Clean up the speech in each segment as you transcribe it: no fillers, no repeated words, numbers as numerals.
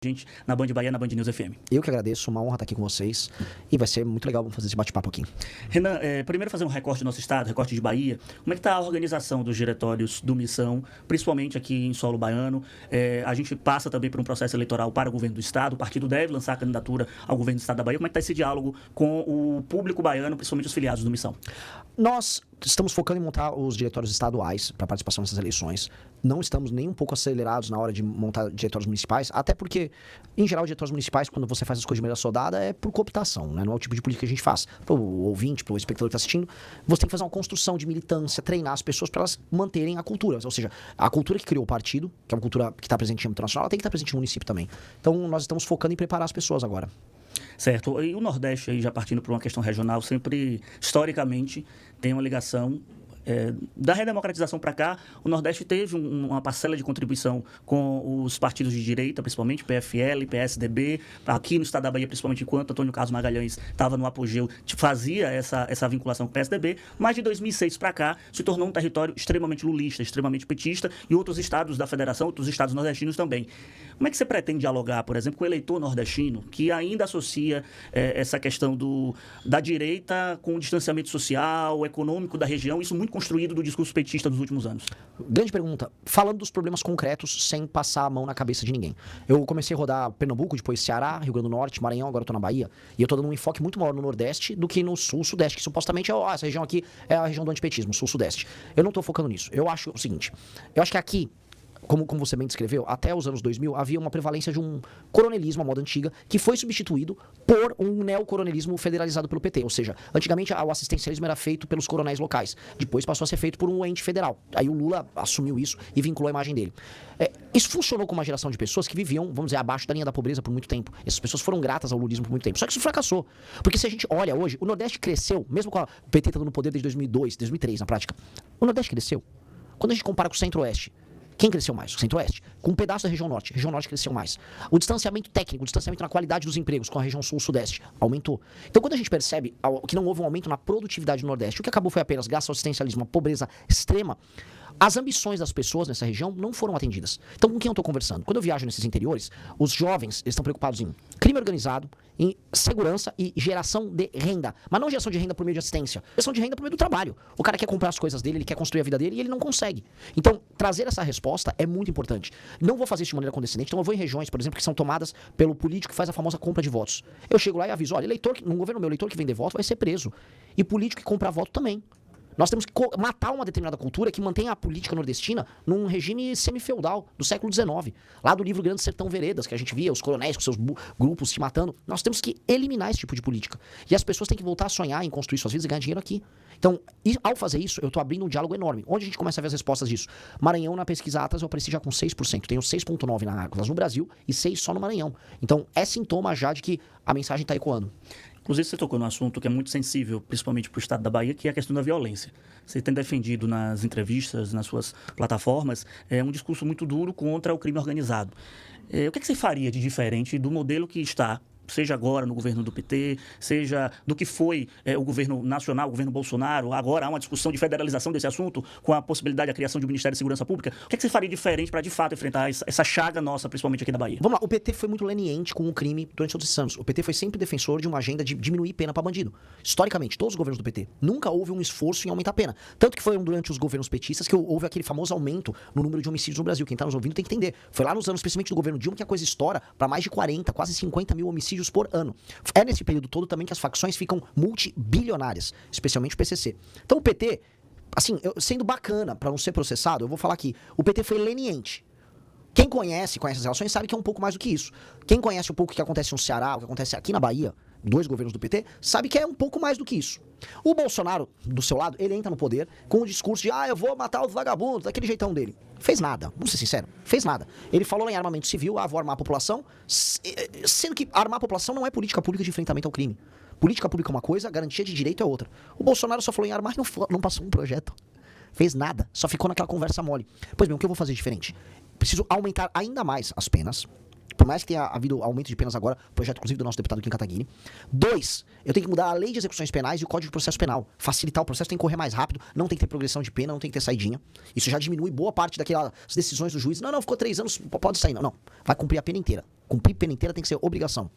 Gente na Band Bahia, na Band News FM. Eu que agradeço, uma honra estar aqui com vocês e vai ser muito legal fazer esse bate-papo aqui. Renan, primeiro fazer um recorte do nosso estado, recorte de Bahia. Como é que está a organização dos diretórios do Missão, principalmente aqui em solo baiano? A gente passa também por um processo eleitoral para o governo do estado, o partido deve lançar a candidatura ao governo do estado da Bahia. Como é que está esse diálogo com o público baiano, principalmente os filiados do Missão? Nós estamos focando em montar os diretórios estaduais para participação nessas eleições. Não estamos nem um pouco acelerados na hora de montar diretórios municipais, até porque, em geral, diretórios municipais, quando você faz as coisas de maneira soldada, é por cooptação, né? Não é o tipo de política que a gente faz. Para o ouvinte, para o espectador que está assistindo, você tem que fazer uma construção de militância, treinar as pessoas para elas manterem a cultura. Ou seja, a cultura que criou o partido, que é uma cultura que está presente no âmbito nacional, ela tem que estar presente no município também. Então, nós estamos focando em preparar as pessoas agora. Certo. E o Nordeste, aí, já partindo para uma questão regional, sempre, historicamente, tem uma ligação... da redemocratização para cá, o Nordeste teve uma parcela de contribuição com os partidos de direita, principalmente PFL, PSDB, aqui no estado da Bahia, principalmente enquanto Antônio Carlos Magalhães estava no apogeu, fazia essa vinculação com o PSDB, mas de 2006 para cá se tornou um território extremamente lulista, extremamente petista, e outros estados da federação, outros estados nordestinos também. Como é que você pretende dialogar, por exemplo, com o eleitor nordestino, que ainda associa essa questão da direita com o distanciamento social, econômico da região, isso muito construído do discurso petista dos últimos anos? Grande pergunta. Falando dos problemas concretos, sem passar a mão na cabeça de ninguém. Eu comecei a rodar Pernambuco, depois Ceará, Rio Grande do Norte, Maranhão, agora eu tô na Bahia. E eu tô dando um enfoque muito maior no Nordeste do que no Sul-Sudeste, que supostamente essa região aqui é a região do antipetismo, Sul-Sudeste. Eu não tô focando nisso. Eu acho o seguinte, eu acho que aqui, como você bem descreveu, até os anos 2000 havia uma prevalência de um coronelismo à moda antiga que foi substituído por um neocoronelismo federalizado pelo PT. Ou seja, antigamente o assistencialismo era feito pelos coronéis locais, depois passou a ser feito por um ente federal. Aí o Lula assumiu isso e vinculou a imagem dele. Isso funcionou com uma geração de pessoas que viviam, vamos dizer, abaixo da linha da pobreza por muito tempo. Essas pessoas foram gratas ao lulismo por muito tempo. Só que isso fracassou. Porque se a gente olha hoje, o Nordeste cresceu, mesmo com o PT estando no poder desde 2002, 2003 na prática. O Nordeste cresceu. Quando a gente compara com o Centro-Oeste, quem cresceu mais? O Centro-Oeste. Com um pedaço da região Norte. A região Norte cresceu mais. O distanciamento técnico, o distanciamento na qualidade dos empregos com a região Sul-Sudeste aumentou. Então, quando a gente percebe que não houve um aumento na produtividade do Nordeste, o que acabou foi apenas, graças ao assistencialismo, a pobreza extrema, as ambições das pessoas nessa região não foram atendidas. Então, com quem eu estou conversando? Quando eu viajo nesses interiores, os jovens estão preocupados em crime organizado, em segurança e geração de renda. Mas não geração de renda por meio de assistência. Geração de renda por meio do trabalho. O cara quer comprar as coisas dele, ele quer construir a vida dele e ele não consegue. Então, trazer essa resposta é muito importante. Não vou fazer isso de maneira condescendente. Então, eu vou em regiões, por exemplo, que são tomadas pelo político que faz a famosa compra de votos. Eu chego lá e aviso, olha, no governo meu, eleitor que vender voto vai ser preso. E político que compra voto também. Nós temos que matar uma determinada cultura que mantém a política nordestina num regime semi-feudal do século XIX. Lá do livro Grande Sertão Veredas, que a gente via, os coronéis com seus grupos se matando. Nós temos que eliminar esse tipo de política. E as pessoas têm que voltar a sonhar em construir suas vidas e ganhar dinheiro aqui. Então, ao fazer isso, eu estou abrindo um diálogo enorme. Onde a gente começa a ver as respostas disso? Maranhão, na pesquisa Atlas, eu apareci já com 6%. Tenho 6,9% na Atlas no Brasil e 6% só no Maranhão. Então, é sintoma já de que a mensagem está ecoando. Inclusive, você tocou num assunto que é muito sensível, principalmente para o estado da Bahia, que é a questão da violência. Você tem defendido nas entrevistas, nas suas plataformas, um discurso muito duro contra o crime organizado. O que você faria de diferente do modelo que está, seja agora no governo do PT, seja do que foi o governo nacional, o governo Bolsonaro, agora há uma discussão de federalização desse assunto, com a possibilidade da criação de um Ministério de Segurança Pública. O que você faria diferente para, de fato, enfrentar essa chaga nossa, principalmente aqui da Bahia? Vamos lá, o PT foi muito leniente com o crime durante todos esses anos. O PT foi sempre defensor de uma agenda de diminuir pena para bandido. Historicamente, todos os governos do PT. Nunca houve um esforço em aumentar a pena. Tanto que foi durante os governos petistas que houve aquele famoso aumento no número de homicídios no Brasil. Quem está nos ouvindo tem que entender. Foi lá nos anos, principalmente do governo Dilma, que a coisa estoura para mais de 40, quase 50 mil homicídios por ano. É nesse período todo também que as facções ficam multibilionárias, especialmente o PCC. Então o PT, assim, sendo bacana para não ser processado, eu vou falar aqui, o PT foi leniente. Quem conhece as relações sabe que é um pouco mais do que isso. Quem conhece um pouco o que acontece no Ceará, o que acontece aqui na Bahia, 2 governos do PT, sabe que é um pouco mais do que isso. O Bolsonaro, do seu lado, ele entra no poder com o discurso de eu vou matar os vagabundos, daquele jeitão dele. Fez nada, vamos ser sinceros, fez nada. Ele falou em armamento civil, vou armar a população, sendo que armar a população não é política pública de enfrentamento ao crime. Política pública é uma coisa, garantia de direito é outra. O Bolsonaro só falou em armar e não passou um projeto. Fez nada, só ficou naquela conversa mole. Pois bem, o que eu vou fazer diferente? Preciso aumentar ainda mais as penas. Por mais que tenha havido aumento de penas agora, projeto inclusive do nosso deputado Kim Kataguiri. 2, eu tenho que mudar a lei de execuções penais e o Código de Processo Penal. Facilitar o processo, tem que correr mais rápido, não tem que ter progressão de pena, não tem que ter saidinha. Isso já diminui boa parte daquelas decisões do juiz. Não, ficou 3 anos, pode sair. Não, vai cumprir a pena inteira. Cumprir pena inteira tem que ser obrigação.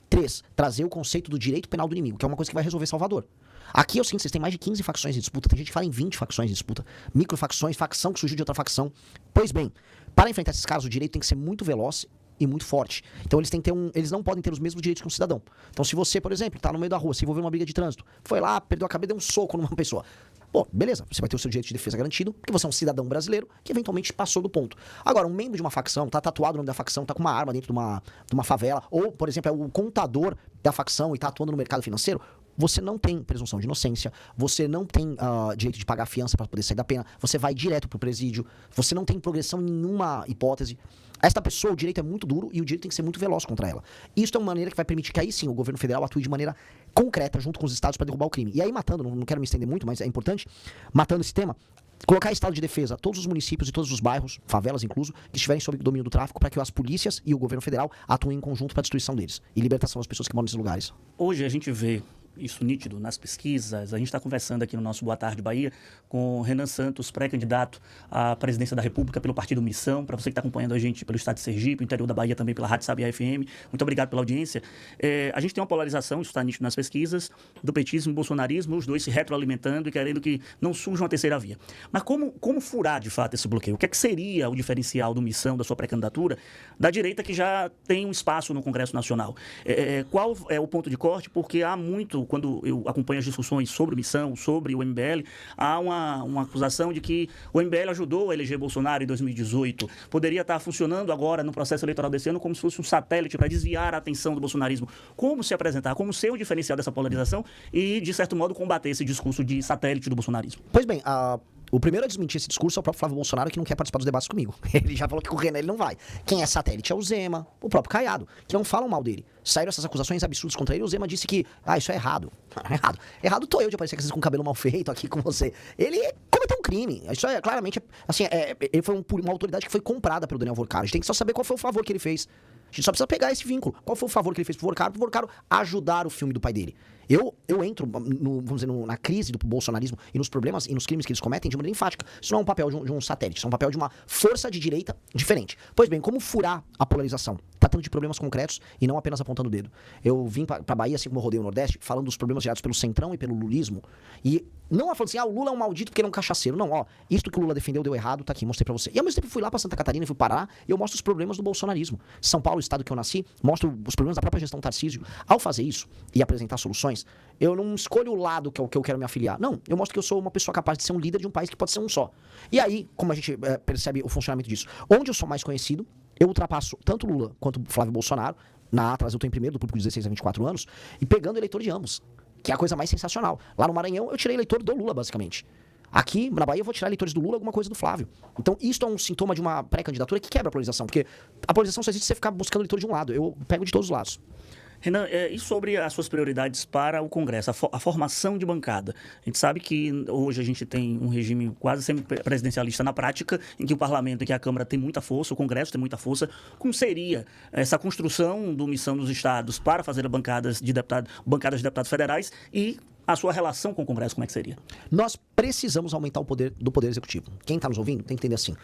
3, trazer o conceito do direito penal do inimigo, que é uma coisa que vai resolver Salvador. Aqui é o seguinte, vocês têm mais de 15 facções em disputa, tem gente que fala em 20 facções em disputa, microfacções, facção que surgiu de outra facção. Pois bem, para enfrentar esses casos, o direito tem que ser muito veloz e muito forte. Então eles têm que ter eles não podem ter os mesmos direitos que um cidadão. Então se você, por exemplo, está no meio da rua, se envolveu numa briga de trânsito, foi lá, perdeu a cabeça, deu um soco numa pessoa. Pô, beleza, você vai ter o seu direito de defesa garantido, porque você é um cidadão brasileiro que eventualmente passou do ponto. Agora, um membro de uma facção, tá tatuado o nome da facção, tá com uma arma dentro de uma favela, ou, por exemplo, é o contador da facção e tá atuando no mercado financeiro, você não tem presunção de inocência, você não tem direito de pagar fiança para poder sair da pena, você vai direto pro presídio, você não tem progressão em nenhuma hipótese. Esta pessoa, o direito é muito duro e o direito tem que ser muito veloz contra ela. Isso é uma maneira que vai permitir que aí sim o governo federal atue de maneira concreta junto com os estados para derrubar o crime. E aí matando, não quero me estender muito, mas é importante, matando esse tema, colocar estado de defesa a todos os municípios e todos os bairros, favelas incluso, que estiverem sob o domínio do tráfico, para que as polícias e o governo federal atuem em conjunto para a destruição deles e libertação das pessoas que moram nesses lugares. Hoje a gente vê isso nítido nas pesquisas. A gente está conversando aqui no nosso Boa Tarde Bahia com Renan Santos, pré-candidato à presidência da República pelo Partido Missão. Para você que está acompanhando a gente pelo estado de Sergipe, interior da Bahia também pela Rádio Sabiá FM, muito obrigado pela audiência. A gente tem uma polarização, isso está nítido nas pesquisas, do petismo e bolsonarismo, os dois se retroalimentando e querendo que não surja uma terceira via. Mas como furar de fato esse bloqueio? O que é que seria o diferencial do Missão, da sua pré-candidatura, da direita que já tem um espaço no Congresso Nacional? Qual é o ponto de corte? Porque há muito, quando eu acompanho as discussões sobre Missão, sobre o MBL, há uma acusação de que o MBL ajudou a eleger Bolsonaro em 2018. Poderia estar funcionando agora no processo eleitoral desse ano como se fosse um satélite para desviar a atenção do bolsonarismo. Como se apresentar? Como ser o diferencial dessa polarização e, de certo modo, combater esse discurso de satélite do bolsonarismo? Pois bem, o primeiro a desmentir esse discurso é o próprio Flávio Bolsonaro, que não quer participar dos debates comigo. Ele já falou que com o Renan ele não vai. Quem é satélite é o Zema, o próprio Caiado, que não falam mal dele. Saíram essas acusações absurdas contra ele, o Zema disse que, isso é errado. Errado tô eu de aparecer com cabelo mal feito aqui com você. Ele cometeu um crime. Isso é claramente, assim, ele foi uma autoridade que foi comprada pelo Daniel Vorcaro. A gente tem que só saber qual foi o favor que ele fez. A gente só precisa pegar esse vínculo. Qual foi o favor que ele fez pro Vorcaro ajudar o filme do pai dele. Eu entro, vamos dizer, na crise do bolsonarismo e nos problemas e nos crimes que eles cometem de maneira enfática. Isso não é um papel de um satélite, isso é um papel de uma força de direita diferente. Pois bem, como furar a polarização? Tratando de problemas concretos e não apenas apontando o dedo. Eu vim pra Bahia, assim como eu rodei o Nordeste, falando dos problemas gerados pelo Centrão e pelo lulismo. E não falando assim, o Lula é um maldito porque ele é um cachaceiro. Não, isto que o Lula defendeu deu errado, tá aqui, mostrei pra você. E ao mesmo tempo fui lá pra Santa Catarina, fui parar e eu mostro os problemas do bolsonarismo. São Paulo, o estado que eu nasci, mostro os problemas da própria gestão Tarcísio. Ao fazer isso e apresentar soluções, eu não escolho o lado que eu quero me afiliar. Não, eu mostro que eu sou uma pessoa capaz de ser um líder de um país que pode ser um só. E aí, como a gente percebe o funcionamento disso? Onde eu sou mais conhecido, eu ultrapasso tanto Lula quanto Flávio Bolsonaro. Na Atlas eu tô em primeiro do público de 16 a 24 anos e pegando eleitor de ambos, que é a coisa mais sensacional. Lá no Maranhão eu tirei eleitor do Lula, basicamente. Aqui, na Bahia, eu vou tirar eleitores do Lula, alguma coisa do Flávio. Então, isso é um sintoma de uma pré-candidatura que quebra a polarização, porque a polarização só existe se você ficar buscando eleitor de um lado. Eu pego de todos os lados. Renan, e sobre as suas prioridades para o Congresso, a formação de bancada? A gente sabe que hoje a gente tem um regime quase semi-presidencialista na prática, em que o Parlamento e que a Câmara tem muita força, o Congresso tem muita força. Como seria essa construção do Missão dos Estados para fazer bancadas de deputados federais e a sua relação com o Congresso, como é que seria? Nós precisamos aumentar o poder do Poder Executivo. Quem está nos ouvindo tem que entender assim.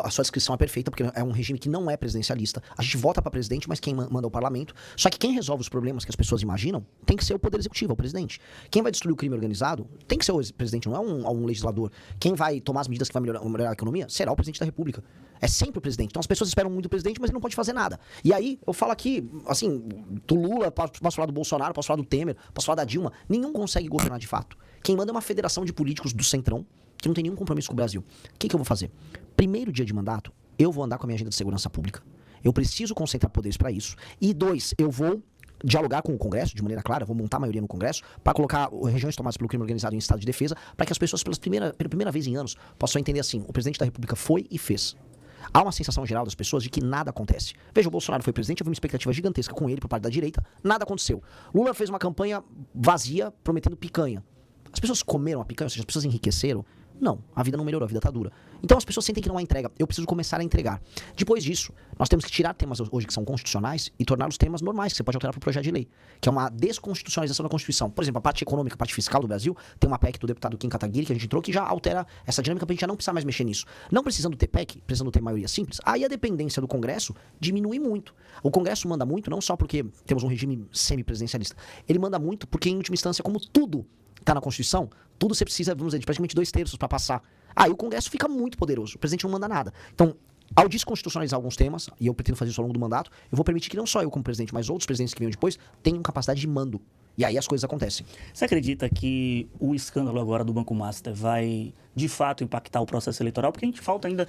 A sua descrição é perfeita, porque é um regime que não é presidencialista. A gente vota para presidente, mas quem manda é o parlamento. Só que quem resolve os problemas que as pessoas imaginam tem que ser o Poder Executivo, é o presidente. Quem vai destruir o crime organizado tem que ser o presidente, não é um legislador. Quem vai tomar as medidas que vai melhorar a economia será o presidente da República. É sempre o presidente. Então as pessoas esperam muito do presidente, mas ele não pode fazer nada. E aí, eu falo aqui, assim, do Lula, posso falar do Bolsonaro, posso falar do Temer, posso falar da Dilma. Nenhum consegue governar de fato. Quem manda é uma federação de políticos do Centrão, que não tem nenhum compromisso com o Brasil. O que eu vou fazer? Primeiro dia de mandato, eu vou andar com a minha agenda de segurança pública. Eu preciso concentrar poderes para isso. E 2, eu vou dialogar com o Congresso, de maneira clara, vou montar a maioria no Congresso, para colocar regiões tomadas pelo crime organizado em estado de defesa, para que as pessoas, pela primeira vez em anos, possam entender assim, o presidente da República foi e fez. Há uma sensação geral das pessoas de que nada acontece. Veja, o Bolsonaro foi presidente, houve uma expectativa gigantesca com ele por parte da direita, nada aconteceu. Lula fez uma campanha vazia, prometendo picanha. As pessoas comeram a picanha, ou seja, as pessoas enriqueceram? Não, a vida não melhorou, a vida tá dura. Então as pessoas sentem que não há entrega. Eu preciso começar a entregar. Depois disso, nós temos que tirar temas hoje que são constitucionais e torná-los temas normais, que você pode alterar para o projeto de lei. Que é uma desconstitucionalização da Constituição. Por exemplo, a parte econômica, a parte fiscal do Brasil, tem uma PEC do deputado Kim Kataguiri que a gente entrou que já altera essa dinâmica para a gente já não precisar mais mexer nisso. Não precisando ter PEC, precisando ter maioria simples, aí a dependência do Congresso diminui muito. O Congresso manda muito, não só porque temos um regime semipresidencialista. Ele manda muito porque, em última instância, como tudo está na Constituição, tudo você precisa, vamos dizer, de praticamente 2/3 para passar. Aí o Congresso fica muito poderoso, o presidente não manda nada. Então, ao desconstitucionalizar alguns temas, e eu pretendo fazer isso ao longo do mandato, eu vou permitir que não só eu como presidente, mas outros presidentes que venham depois, tenham capacidade de mando. E aí as coisas acontecem. Você acredita que o escândalo agora do Banco Master vai, de fato, impactar o processo eleitoral? Porque a gente falta ainda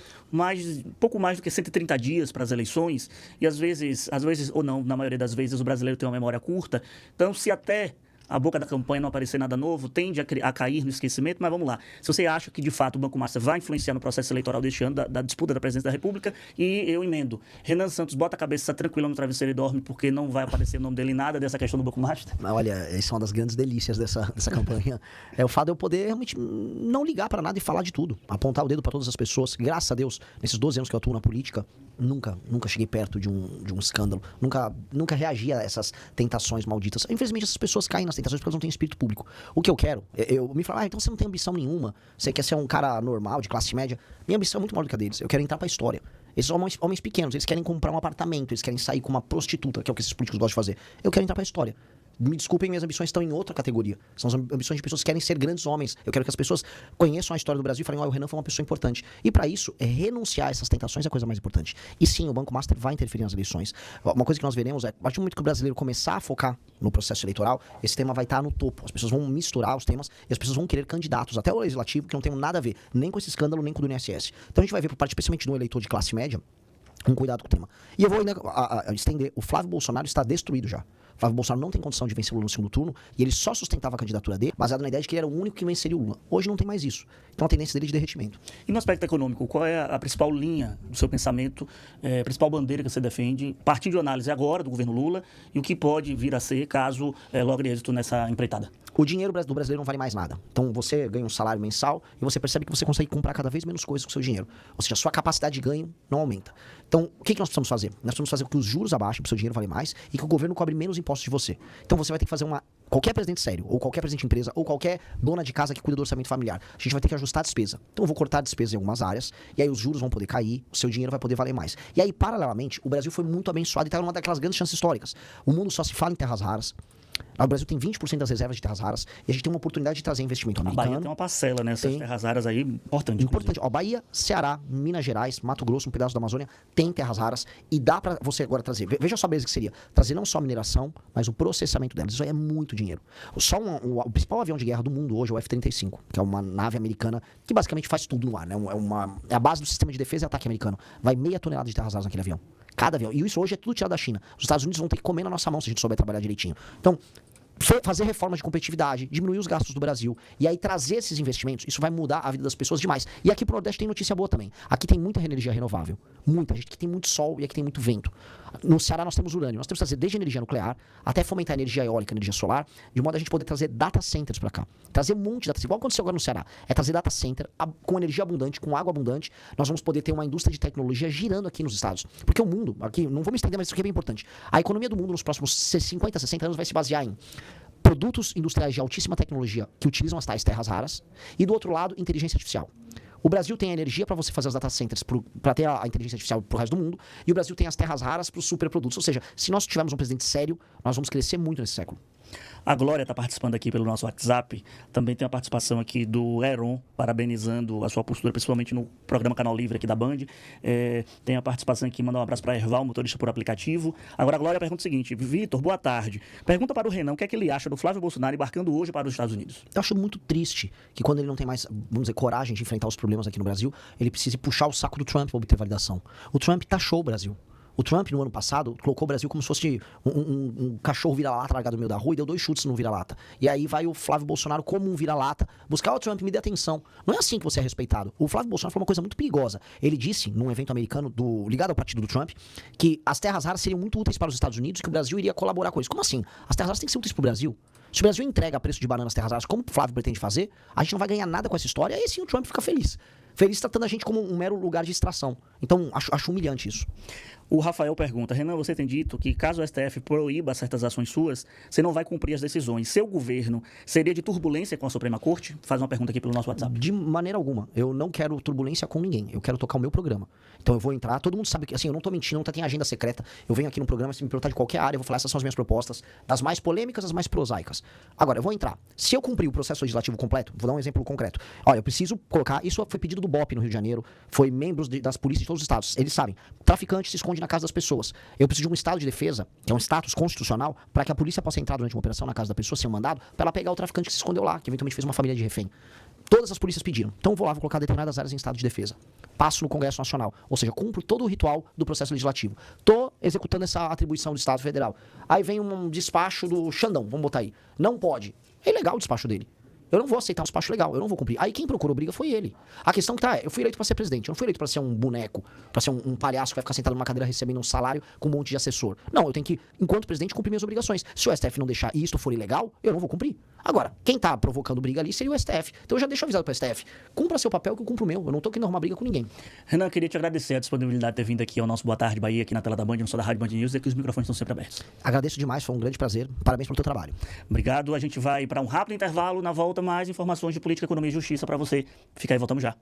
pouco mais do que 130 dias para as eleições, e às vezes, ou não, na maioria das vezes, o brasileiro tem uma memória curta. Então, se até a boca da campanha não aparecer nada novo, tende a cair no esquecimento, mas vamos lá. Se você acha que, de fato, o Banco Master vai influenciar no processo eleitoral deste ano, da disputa da presidência da República, e eu emendo. Renan Santos bota a cabeça tranquila no travesseiro e dorme, porque não vai aparecer o nome dele em nada dessa questão do Banco Master? Olha, essa é uma das grandes delícias dessa campanha. É o fato de eu poder realmente não ligar para nada e falar de tudo. Apontar o dedo para todas as pessoas. Graças a Deus, nesses 12 anos que eu atuo na política, nunca cheguei perto de um escândalo. Nunca reagi a essas tentações malditas. Infelizmente, essas pessoas caem nas tentações porque elas não têm espírito público. O que eu quero, eu me falo, então você não tem ambição nenhuma, você quer ser um cara normal, de classe média. Minha ambição é muito maior do que a deles. Eu quero entrar pra história. Esses homens pequenos, eles querem comprar um apartamento, eles querem sair com uma prostituta, que é o que esses políticos gostam de fazer. Eu quero entrar pra história. Me desculpem, minhas ambições estão em outra categoria. São as ambições de pessoas que querem ser grandes homens. Eu quero que as pessoas conheçam a história do Brasil e falem, o Renan foi uma pessoa importante. E para isso, renunciar a essas tentações é a coisa mais importante. E sim, o Banco Master vai interferir nas eleições. Uma coisa que nós veremos é, a partir do momento que o brasileiro começar a focar no processo eleitoral, esse tema vai estar no topo. As pessoas vão misturar os temas e as pessoas vão querer candidatos, até o legislativo, que não tem nada a ver, nem com esse escândalo, nem com o do INSS. Então a gente vai ver, por parte, especialmente no eleitor de classe média, um cuidado com o tema. E eu vou ainda estender, o Flávio Bolsonaro está destruído já. O Flávio Bolsonaro não tem condição de vencer o Lula no segundo turno e ele só sustentava a candidatura dele baseado na ideia de que ele era o único que venceria o Lula. Hoje não tem mais isso. Então a tendência dele é de derretimento. E no aspecto econômico, qual é a principal linha do seu pensamento, a principal bandeira que você defende, partindo de análise agora do governo Lula e o que pode vir a ser caso logre êxito nessa empreitada? O dinheiro do brasileiro não vale mais nada. Então você ganha um salário mensal e você percebe que você consegue comprar cada vez menos coisas com o seu dinheiro. Ou seja, a sua capacidade de ganho não aumenta. Então, o que nós precisamos fazer? Nós precisamos fazer com que os juros abaixem para o seu dinheiro valer mais e que o governo cobre menos impostos de você. Então você vai ter que fazer qualquer presidente sério, ou qualquer presidente de empresa, ou qualquer dona de casa que cuida do orçamento familiar. A gente vai ter que ajustar a despesa. Então eu vou cortar a despesa em algumas áreas, e aí os juros vão poder cair, o seu dinheiro vai poder valer mais. E aí, paralelamente, o Brasil foi muito abençoado e está numa daquelas grandes chances históricas. O mundo só se fala em terras raras. O Brasil tem 20% das reservas de terras raras e a gente tem uma oportunidade de trazer investimento americano. A Bahia tem uma parcela nessas terras raras aí importante. Ó, Bahia, Ceará, Minas Gerais, Mato Grosso, um pedaço da Amazônia, tem terras raras e dá pra você agora trazer. Veja só a beleza que seria. Trazer não só a mineração, mas o processamento delas. Isso aí é muito dinheiro. O principal avião de guerra do mundo hoje é o F-35, que é uma nave americana que basicamente faz tudo no ar, né? É a base do sistema de defesa e ataque americano. Vai 0,5 tonelada de terras raras naquele avião. Cada avião. E isso hoje é tudo tirado da China. Os Estados Unidos vão ter que comer na nossa mão se a gente souber trabalhar direitinho. Então, fazer reformas de competitividade, diminuir os gastos do Brasil e aí trazer esses investimentos, isso vai mudar a vida das pessoas demais. E aqui pro Nordeste tem notícia boa também. Aqui tem muita energia renovável, muita. A gente aqui tem muito sol e aqui tem muito vento. No Ceará nós temos urânio, nós temos que trazer desde energia nuclear até fomentar energia eólica, energia solar, de modo a gente poder trazer data centers para cá. Trazer um monte de data centers, igual aconteceu agora no Ceará. É trazer data center com energia abundante, com água abundante. Nós vamos poder ter uma indústria de tecnologia girando aqui nos estados. Porque o mundo, aqui, não vou me estender, mas isso aqui é bem importante. A economia do mundo nos próximos 50, 60 anos vai se basear em produtos industriais de altíssima tecnologia que utilizam as tais terras raras e, do outro lado, inteligência artificial. O Brasil tem a energia para você fazer os data centers, para ter a inteligência artificial para o resto do mundo, e o Brasil tem as terras raras para os superprodutos. Ou seja, se nós tivermos um presidente sério, nós vamos crescer muito nesse século. A Glória está participando aqui pelo nosso WhatsApp. Também tem a participação aqui do Heron, parabenizando a sua postura, principalmente no programa Canal Livre aqui da Band. Tem a participação aqui, mandar um abraço para Erval, motorista por aplicativo. Agora a Glória pergunta o seguinte: Vitor, boa tarde. Pergunta para o Renan o que é que ele acha do Flávio Bolsonaro embarcando hoje para os Estados Unidos. Eu acho muito triste que quando ele não tem mais, vamos dizer, coragem de enfrentar os problemas aqui no Brasil, ele precise puxar o saco do Trump para obter validação. O Trump taxou o Brasil. O Trump, no ano passado, colocou o Brasil como se fosse um cachorro vira-lata largado no meio da rua e deu 2 chutes no vira-lata. E aí vai o Flávio Bolsonaro, como um vira-lata, buscar o Trump, me dê atenção. Não é assim que você é respeitado. O Flávio Bolsonaro falou uma coisa muito perigosa. Ele disse, num evento americano ligado ao partido do Trump, que as terras raras seriam muito úteis para os Estados Unidos e que o Brasil iria colaborar com isso. Como assim? As terras raras têm que ser úteis para o Brasil. Se o Brasil entrega a preço de banana as terras raras, como o Flávio pretende fazer, a gente não vai ganhar nada com essa história, aí sim o Trump fica feliz. Eles tratando a gente como um mero lugar de extração. Então, acho humilhante isso. O Rafael pergunta, Renan, você tem dito que caso o STF proíba certas ações suas, você não vai cumprir as decisões. Seu governo seria de turbulência com a Suprema Corte? Faz uma pergunta aqui pelo nosso WhatsApp. De maneira alguma. Eu não quero turbulência com ninguém. Eu quero tocar o meu programa. Então eu vou entrar, todo mundo sabe que, assim, eu não tô mentindo, não tem agenda secreta. Eu venho aqui no programa, se me perguntar de qualquer área, eu vou falar, essas são as minhas propostas, das mais polêmicas às mais prosaicas. Agora, eu vou entrar. Se eu cumprir o processo legislativo completo, vou dar um exemplo concreto. Olha, eu preciso colocar, isso foi pedido do BOP no Rio de Janeiro, foi membros das polícias de todos os estados. Eles sabem, traficante se esconde na casa das pessoas. Eu preciso de um estado de defesa, que é um status constitucional, para que a polícia possa entrar durante uma operação na casa da pessoa, ser um mandado, para ela pegar o traficante que se escondeu lá, que eventualmente fez uma família de refém. Todas as polícias pediram. Então eu vou lá, vou colocar determinadas áreas em estado de defesa. Passo no Congresso Nacional. Ou seja, cumpro todo o ritual do processo legislativo. Tô executando essa atribuição do Estado Federal. Aí vem um despacho do Xandão, vamos botar aí. Não pode. É ilegal o despacho dele. Eu não vou aceitar um despacho legal, eu não vou cumprir. Aí quem procurou briga foi ele. A questão que tá eu fui eleito pra ser presidente, eu não fui eleito pra ser um boneco, pra ser um palhaço que vai ficar sentado numa cadeira recebendo um salário com um monte de assessor. Não, eu tenho que, enquanto presidente, cumprir minhas obrigações. Se o STF não deixar e isto for ilegal, eu não vou cumprir. Agora, quem tá provocando briga ali seria o STF. Então eu já deixo avisado pro STF. Cumpra seu papel que eu cumpro o meu. Eu não tô querendo arrumar briga com ninguém. Renan, eu queria te agradecer a disponibilidade de ter vindo aqui ao nosso Boa Tarde Bahia, aqui na tela da Band, no só da Rádio Band News, e que os microfones estão sempre abertos. Agradeço demais, foi um grande prazer. Parabéns pelo teu trabalho. Obrigado. A gente vai para um rápido intervalo. Na volta, mais informações de política, economia e justiça para você. Fica aí, voltamos já.